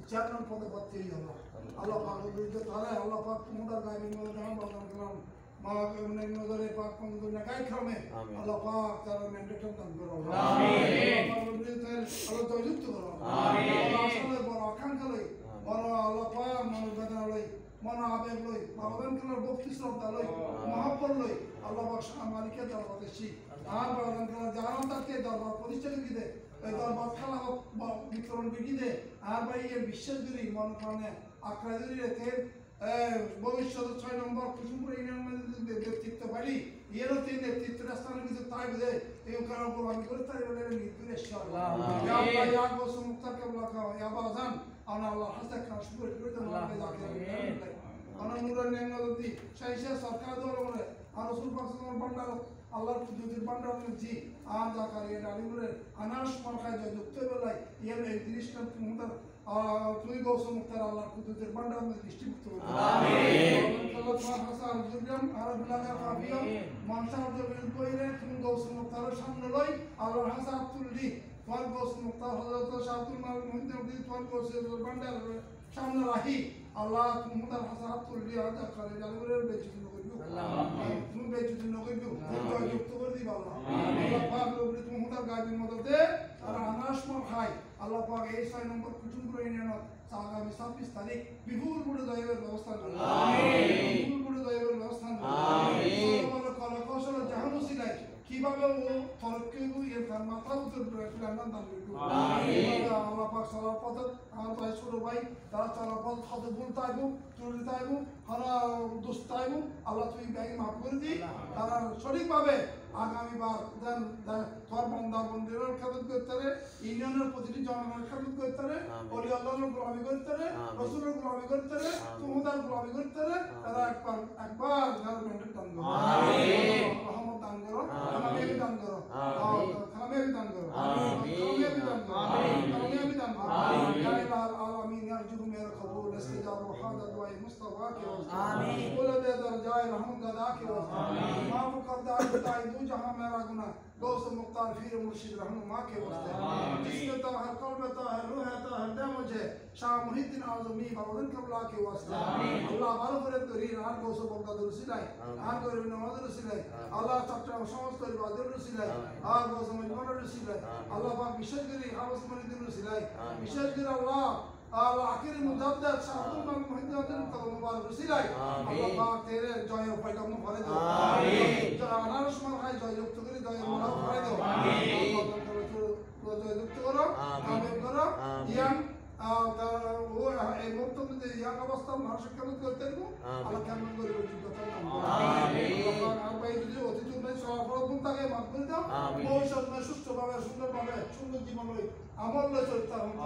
chairman পদে প্রার্থী হয়ে যাবো আল্লাহ পাক বিরুদ্ধে তাহলে আল্লাহ পাক তোমাদের গায়ে মধ্যে জানান বাদান করলাম মা নজরে পাক পঙ্গু না গায়ে খামে আল্লাহ পাক তার ম্যান্ডেট দান করো আমিন আল্লাহ তৌফিক করো আমিন আসলে বড় আকাঙ্ক্ষা লই বড় আল্লাহ পাক মন বেদনা লই মন আবেগ লই বাদান করলাম ভক্তি শ্রদ্ধা লই মহব্বত লই আল্লাহ পাক মালিকে দরবার দেশি আর বাদান করলাম জানান তাকে দরবার প্রতিষ্ঠা করে দে দরবার খেলা বিতরণ বিধি আর ভাই এর বিশ্বাস করি মন প্রাণে আঁকড়া ধরে রেখে ভবিষ্যৎ 6 নম্বর কুসুমপুর ইউনিয়নের ব্যক্তিত্ব পারি এরও তিন নেতৃত্বের স্থানে কিন্তু তাই বুঝে এই কারণ উপর আমি করে তাই বলে নির্দিষ্ট ইনশাআল্লাহ ইয়া আল্লাহ ইয়া গোসু মুক্তার কেবলা খাও ইয়া বাজান আনা আল্লাহ হাসা খান শুকর করে তো মাকে জাকির আনা নুরান নেঙ্গলতি শাইশা সরকার দল বলে আর রাসূল পাক সাল্লাল্লাহু বান্দার আল্লাহর কুদরতের বান্দার জি আর জাকার এর আলিমুরের আনাস মারখায় যুক্ত বেলায় এর 30 টা মুদার তুই গোসু মুক্তার আল্লাহর কুদরতের বান্দার মধ্যে দৃষ্টিভুক্ত করো আমিন আল্লাহ হাসান জুরিয়াম আরবুল্লাহ কাফিয়া মানসা আব্দুল কইরে তুমি গোসু মুক্তার সামনে লই আল্লাহর হাসান তুলদি তোমার গোসু মুক্তার হযরত শাহুল মাল মুহিদ্দিন তোমার গোসু বান্দার সামনে রাখি আল্লাহ মুদার হাসান তুলদি আদা করে জালুরের বেচিত তুমি বেচুতি নগিও তুমি যুক্ত করে দিবা আল্লাহ পাক লোবরি তুমি হুদার গাবির মদতে আর আনাস মর খাই আল্লাহ পাক এই 6 নম্বর কুচুমপুর ইউনিয়ন আগামী 26 তারিখ বিপুল বড় দয়াবের ব্যবস্থা করুন আমিন বিপুল বড় দয়াবের ব্যবস্থা করুন আমিন বড় কলাকৌশল জাহানু সিলাই কিভাবে ও তরক্কিবু এর মাথা উত্তর প্ল্যান দান করব আমিন আল্লাহ পাক সালাত পথ আর ভাই ছোট ভাই তারা সালাত পথ কত ভুল তাইবো ত্রুটি তাইবো হারা দোষ তাইবো আল্লাহ তুমি ব্যাগ মাফ করে দি তারা সঠিকভাবে আগামী বার দেন তোর বন্দা বন্দিরের খেদমত করতে রে ইউনিয়নের প্রতিটি জনগণের খেদমত করতে রে ওলি আল্লাহর গোলামি করতে রে রাসূলের গোলামি করতে রে তোমাদের গোলামি করতে রে তারা একবার গভর্নমেন্টের দান করো আমিন রহমত দান করো কামিয়াবি দান করো কামিয়াবি দান করো কামিয়াবি দান করো কামিয়াবি দান করো ইয়া ইলাহাল আলামিন ইয়ারজুকু মেরা কবুল ইস্তিজাব হাদা দুআ মুস্তাফা কে আমিন বলে দে দরজায়ে রহমত দাদা কে আমিন মাফ কর দা তাই দু जहां मेरा गुनाह दोस्त मुख्तार फिर मुर्शिद रहनुमा के वास्ते जिसमें तो हर कल्ब तो है रूह है तो हर दम मुझे शाह मुहिद्दीन आजमी बाबन कबला के वास्ते अल्लाह बारो करे तोरी रात दोस्त बंदा दुरुसिलाई आन करे नमाज दुरुसिलाई अल्लाह चट्टा समस्त इबादत दुरुसिलाई আর दोस्त मजबूर दुरुसिलाई अल्लाह पाक विशेष करी आवाज मरिद दुरुसिलाई विशेष करी अल्लाह আল্লাহ আখির মুজাদ্দাদ শাহুল মাল মুহিদ্দিন কবর মুবারক রসিলাই আল্লাহ পাক তেরে জয় ও পয়গাম ভরে দাও আমিন যারা আনারস মাল খায় জয় যুক্ত করে জয় মাল ভরে দাও আমিন জয় যুক্ত করো কামিল করো ইয়াম ও এই মুহূর্তে ইয়াম অবস্থা মানুষ কেমন করতে দেব আল্লাহ কেমন করে যোগ্যতা দাও আমিন আর ভাই যদি অতিথি ভাই সফলতা থাকে মাফ করে দাও ভবিষ্যৎ মে সুস্থভাবে সুন্দরভাবে সুন্দর জীবন লই আমল লই চলতে আমিন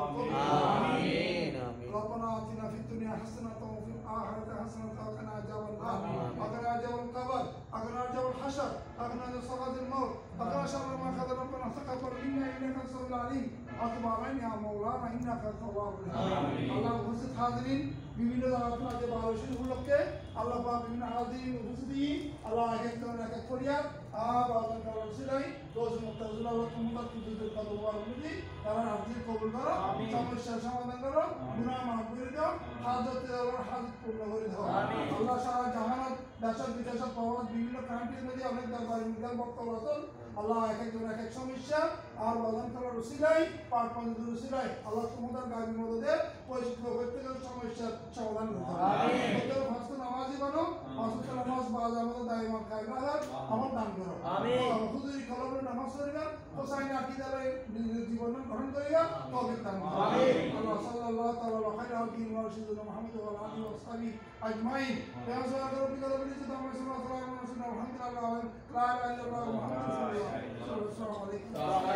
আমিন ربنا آتنا في الدنيا حسنة وفي الآخرة حسنة وقنا عذاب النار وقنا عذاب القبر وقنا عذاب الحشر وقنا عذاب صراط الموت وقنا شر ما قدر ربنا تقبل منا إنك أنت السميع العليم وتب علينا يا مولانا إنك أنت التواب الرحيم الله উপস্থিত হাজিরিন বিভিন্ন জায়গা থেকে বারোশির উপলক্ষে আল্লাহ পাক বিভিন্ন হাজিরিন উপস্থিতি আল্লাহ একজন এক এক করিয়া আবাদন করার সিলাই রোজ মুক্তাজুল আল্লাহ তোমাদের কুদরতের কদম ওয়ারুদি তারা হাজির কবুল করো সমস্যা সমাধান করো গুনাহ মাফ করে দাও হাজত দেওয়ার হাজত পূর্ণ করে দাও আল্লাহ সারা জাহানত দেশের বিদেশের প্রবাস বিভিন্ন কান্ট্রির মধ্যে অনেক দরবার মিলার বক্তব্য আছেন আল্লাহ এক একজন এক এক সমস্যা আর বাদন করার সিলাই পাক পঞ্চদুর সিলাই আল্লাহ তোমাদের গায়ের মধ্যে পরিষ্কার প্রত্যেকের সমস্যার সমাধান করতে আমিন প্রত্যেক ফাঁসে নামাজি বানো ফাঁসে নামাজ বাজার মধ্যে দায়মান কায়দা আমার দান করো আমিন হুজুরি কলমের নামাজ পড়িবা হোসাইন আকীদারে জীবন গ্রহণ করিবা তৌফিক দান করো আমিন আল্লাহ সাল্লাল্লাহু তাআলা খায়রা আলকি মুর্শিদুনা মুহাম্মদ ওয়া আলিহি ওয়া সাহবিহি আজমাইন ইয়া সাল্লাল্লাহু আলাইহি ওয়া সাল্লাম আলহামদুলিল্লাহ লা ইলাহা ইল্লাল্লাহ মুহাম্মাদুর রাসূলুল্লাহ